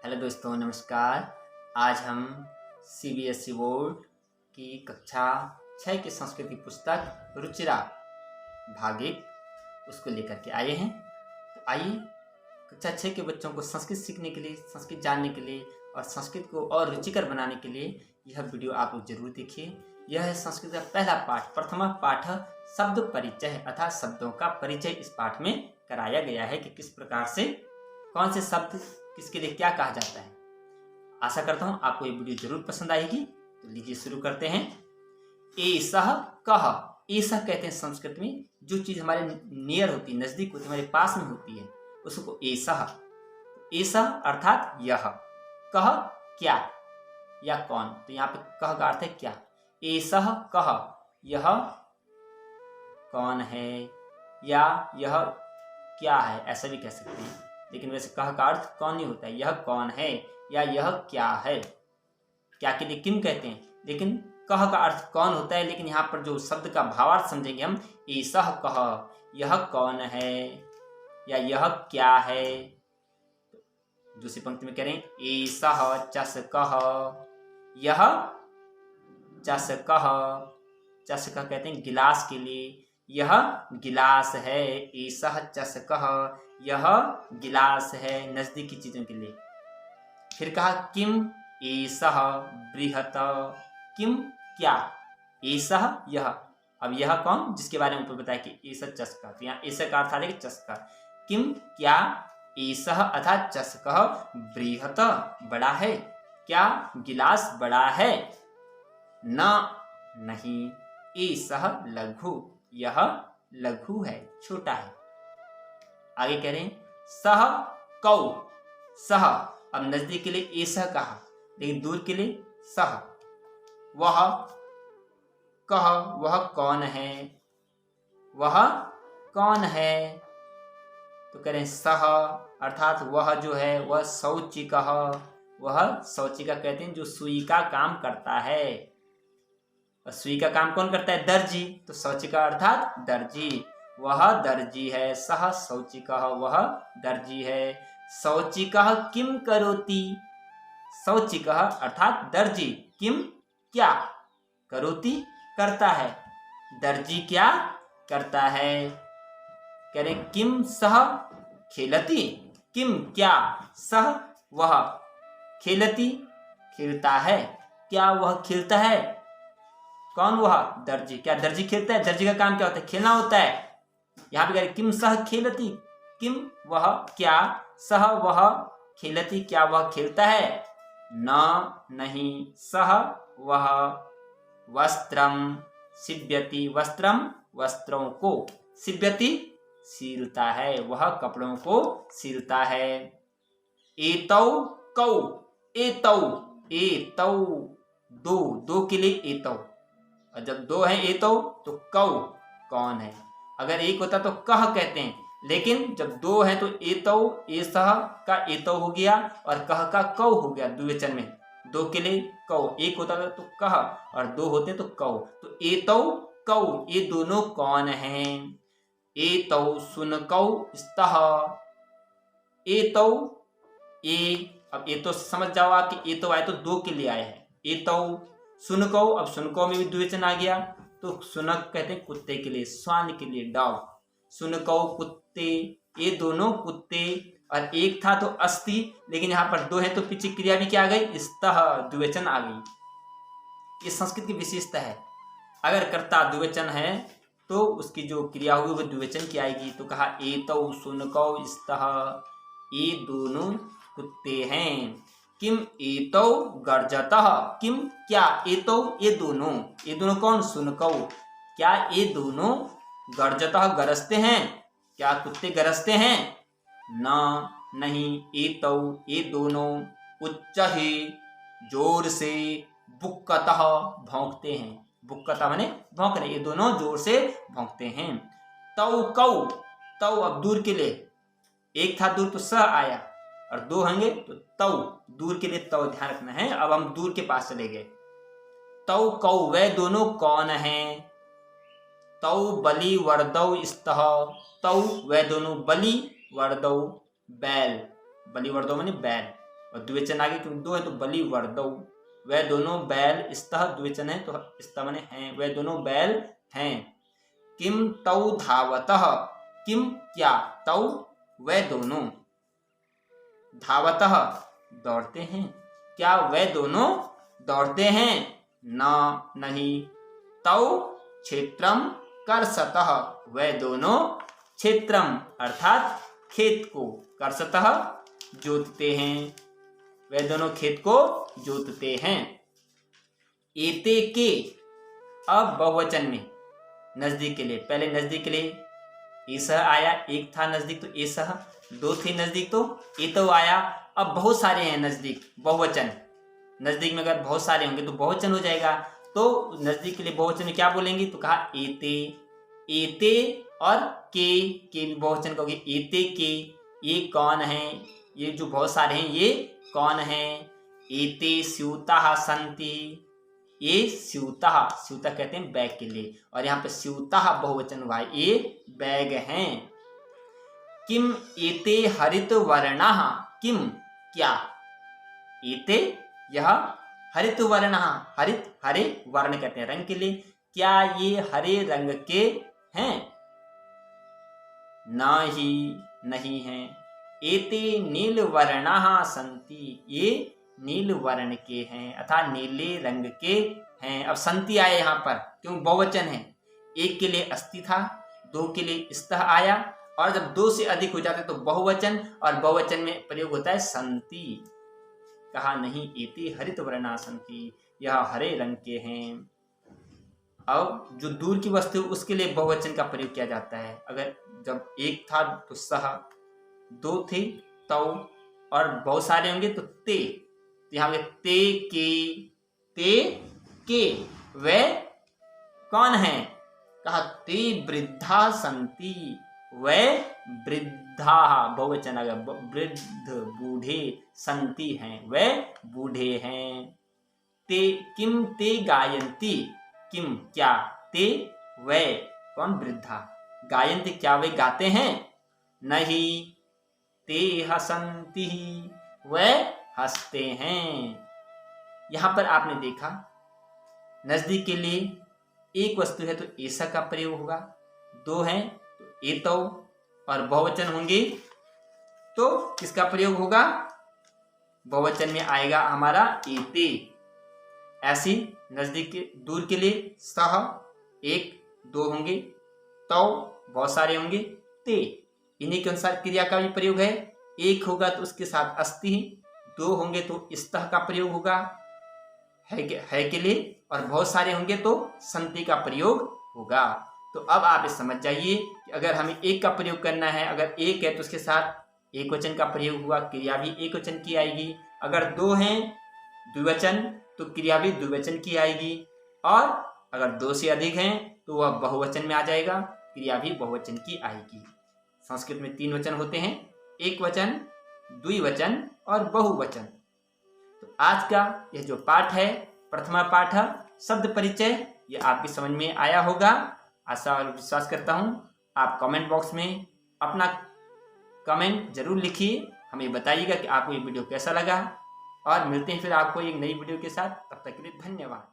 Hello दोस्तों, नमस्कार। आज हम सीबीएसई बोर्ड की कक्षा 6 की संस्कृति पुस्तक रुचिरा भागिक उसको लेकर के आए हैं। तो आइए, कक्षा 6 के बच्चों को संस्कृत सीखने के लिए, संस्कृत जानने के लिए और संस्कृत को और रुचिकर बनाने के लिए यह वीडियो आप लोग जरूर देखिए। यह है संस्कृत का पहला पाठ, प्रथम पाठ शब्द परिचय अर्थात शब्दों का परिचय इस पाठ में कराया गया है कि किस प्रकार से कौन से शब्द किसके लिए क्या कहा जाता है। आशा करता हूं आपको ये वीडियो जरूर पसंद आएगी। तो लीजिए शुरू करते हैं। एसह कह, एसह कहते हैं संस्कृत में जो चीज हमारे नियर होती है, नजदीक होती है, हमारे पास में होती है, उसको एसह। एसह अर्थात यह, कह क्या या कौन। तो यहाँ पे कह का अर्थ है क्या। एसह कह, यह कौन है या यह क्या है, ऐसा भी कह सकते हैं। लेकिन वैसे कह का अर्थ कौन नहीं होता है, यह कौन है या यह क्या है। क्या के लिए किम कहते हैं, लेकिन कह का अर्थ कौन होता है। लेकिन यहाँ पर जो शब्द का भावार्थ समझेंगे हम, एसह कह, यह कौन है या यह क्या है। दूसरी पंक्ति में कह रहे हैं एसह चषकः, यह चषकः, चषकः कहते हैं गिलास के लिए, यह गिलास है। एसह चषकः, यह गिलास है, नजदीकी चीजों के लिए। फिर कहा किम एसह बृहत, किम क्या, एसह यह। अब यह कौन, जिसके बारे में ऊपर बताया कि एसह चषका। तो यहाँ एसह का अर्थ आ जाएगा चषका। किम क्या एसह अर्थात चषकः बृहत बड़ा है, क्या गिलास बड़ा है। न नहीं, एसह लघु, यह लघु है, छोटा है। आगे कह रहे हैं सह कौ, सह अब नजदीक के लिए एसह कहा, लेकिन दूर के लिए सह। वह कह, वह कौन है, वह कौन है। तो कह रहे हैं सह अर्थात वह जो है वह शौचिकः, वह शौचिका कहते हैं जो सुई का काम करता है। और सुई का काम कौन करता है, दर्जी। तो शौचिका अर्थात दर्जी, वह दर्जी है। सह शौचिकः, वह दर्जी है। शौचिकः किम करोति, शौचिकः अर्थात दर्जी, किम क्या, करोति करता है, दर्जी क्या करता है। कह रहे किम सह खेलति, किम क्या सह वह खेलति खेलता है, क्या वह खेलता है। कौन वह, दर्जी। क्या दर्जी खेलता है, दर्जी का काम क्या होता है, खेलना होता है। यहाँ पे कह रहे किम सह खेलति, किम वह क्या, सह वह खेलति क्या वह खेलता है। न नहीं, सह वह वस्त्रम सिव्यति, वस्त्रम वस्त्रों को, सिव्यति सीलता है, वह कपड़ों को सीलता है। एतौ कौ, एतौ, एतौ दो, दो के लिए एतौ। और जब दो है एतौ तो कौ कौन है। अगर एक होता तो कह कहते हैं, लेकिन जब दो है तो एतौ, एसह का एतौ हो गया और कह का कौ हो गया द्विवचन में। दो के लिए कौ, एक होता तो कह और दो होते तो कौ। तो एतौ कौ, ये दोनों कौन हैं। एतौ सुनकौ स्तः, एतौ ए, अब एतौ समझ जाओ आप कि एतौ आए तो दो के लिए आए हैं। एतौ सुनकौ, अब सुनकौ में भी द्विवचन आ गया तो सुनक कहते हैं कुत्ते के लिए, श्वान के लिए, डॉग। सुनकौ कुत्ते, ये दोनों कुत्ते। और एक था तो अस्ति, लेकिन यहाँ पर दो है तो पीछे क्रिया भी क्या आ गई, स्तः द्विवचन आ गई। ये संस्कृत की विशेषता है, अगर कर्ता द्विवचन है तो उसकी जो क्रिया होगी वो द्विवचन की आएगी। तो कहा एतौ सुनकौ स्तः, ये दोनों कुत्ते हैं। किम एतौ गर्जतः, किम क्या एतौ ये दोनों कौन, सुनकौ, क्या ये दोनों गर्जतः गरजते हैं, क्या कुत्ते गरजते हैं। न नहीं, एतौ ये दोनों उच्चहि जोर से, बुक्कतः भौंकते हैं, बुक्कतः माने भौंक रहे, ये दोनों जोर से भौंकते हैं। तौ कौ, तौ अब दूर के लिए, एक था दूर तो स आया और दो होंगे तो तौ, दूर के लिए तौ ध्यान रखना है। अब हम दूर के पास चले गए। तौ कौ, वे दोनों कौन हैं। तौ बलि वर्दौ स्तः, तौ वे दोनों, बलि वर्दौ बैल, बलि वर्दौ माने बैल, और द्विवचन आगे क्योंकि दो है तो बलि वर्दौ, वह दोनों बैल, स्तः द्विवचन है तो स्तः माने हैं, वह दोनों बैल हैं। किम तौ धावतः, किम क्या, तौ वह दोनों, धावतः दौड़ते हैं, क्या वह दोनों दौड़ते हैं, न नहीं, तौ क्षेत्रम कर्षतः वह दोनों क्षेत्रम अर्थात खेत को, कर्षतः जोतते हैं, वह दोनों खेत को जोतते हैं। एते के, अब बहुवचन में नजदीक के लिए, पहले नजदीक के लिए एसह आया, एक था नजदीक तो एसह, दो थे नजदीक तो एतो आया। अब बहुत सारे हैं नजदीक, बहुवचन, नजदीक में अगर बहुत सारे होंगे तो बहुवचन हो जाएगा। तो नजदीक के लिए बहुवचन में क्या बोलेंगे, तो कहा एते, एते और के भी बहुवचन कहोगे, एते के, ये कौन है, ये जो बहुत सारे हैं ये कौन है। एते स्यूताः सन्ति, ये स्यूताः, स्यूता कहते हैं बैग के लिए, और यहाँ पे स्यूताः बहुवचन हुआ है, ये बैग हैं। किम एते हरित वर्णाः, किम क्या, एते यह हरित वर्णाः, हरित हरे वर्ण कहते हैं रंग के लिए, क्या ये हरे रंग के हैं, नहीं नहीं है। एते नील वर्णाः सन्ति, ये नील वर्ण के हैं अर्थात नीले रंग के हैं। अब संति आया यहाँ पर क्यों, बहुवचन है, एक के लिए अस्ति था, दो के लिए स्तः आया, और जब दो से अधिक हो जाते तो बहुवचन, और बहुवचन में प्रयोग होता है संति। कहा नहीं, एते हरित वर्णा संति, यह हरे रंग के हैं। अब जो दूर की वस्तु उसके लिए बहुवचन का प्रयोग किया जाता है। अगर जब एक था तो सह, दो थे तौ, और बहुत सारे होंगे तो ते, यहाँ पे ते के वे कौन है, कहा ते वृद्धा संति, वे वृद्धा बहुवचन आ गया, वृद्ध बूढ़े, संति हैं वे बूढ़े हैं। ते किम ते गायन्ति, किम क्या, ते वे कौन, वृद्धा, गायन्ति क्या वे गाते हैं, नहीं, ते हसन्ति वे हंसते हैं। यहां पर आपने देखा नजदीक के लिए एक वस्तु है तो ऐसा का प्रयोग होगा, दो हैं तो एतौ, और बहुवचन होंगे तो किसका प्रयोग होगा, बहुवचन में आएगा हमारा एते। ऐसी नजदीक के, दूर के लिए सह, एक दो होंगे, तौ बहुत सारे होंगे, ते, इन्हीं के अनुसार क्रिया का भी प्रयोग है। एक होगा तो उसके साथ अस्ति, दो होंगे तो स्तः का प्रयोग होगा है के लिए, और बहुत सारे होंगे तो संति का प्रयोग होगा। तो अब आप समझ जाइए कि अगर हमें एक का प्रयोग करना है, अगर एक है तो उसके साथ एक वचन का प्रयोग हुआ, क्रिया भी एक वचन की आएगी। अगर दो हैं द्विवचन तो क्रिया भी द्विवचन की आएगी, और अगर दो से अधिक हैं तो वह बहुवचन में आ जाएगा, क्रिया भी बहुवचन की आएगी। संस्कृत में 3 वचन होते हैं, एक वचन, द्विवचन और बहुवचन। तो आज का यह जो पाठ है, प्रथमा पाठ शब्द परिचय, ये आपकी समझ में आया होगा, आशा और विश्वास करता हूँ। आप कमेंट बॉक्स में अपना कमेंट जरूर लिखिए, हमें बताइएगा कि आपको ये वीडियो कैसा लगा, और मिलते हैं फिर आपको एक नई वीडियो के साथ। तब तक के लिए धन्यवाद।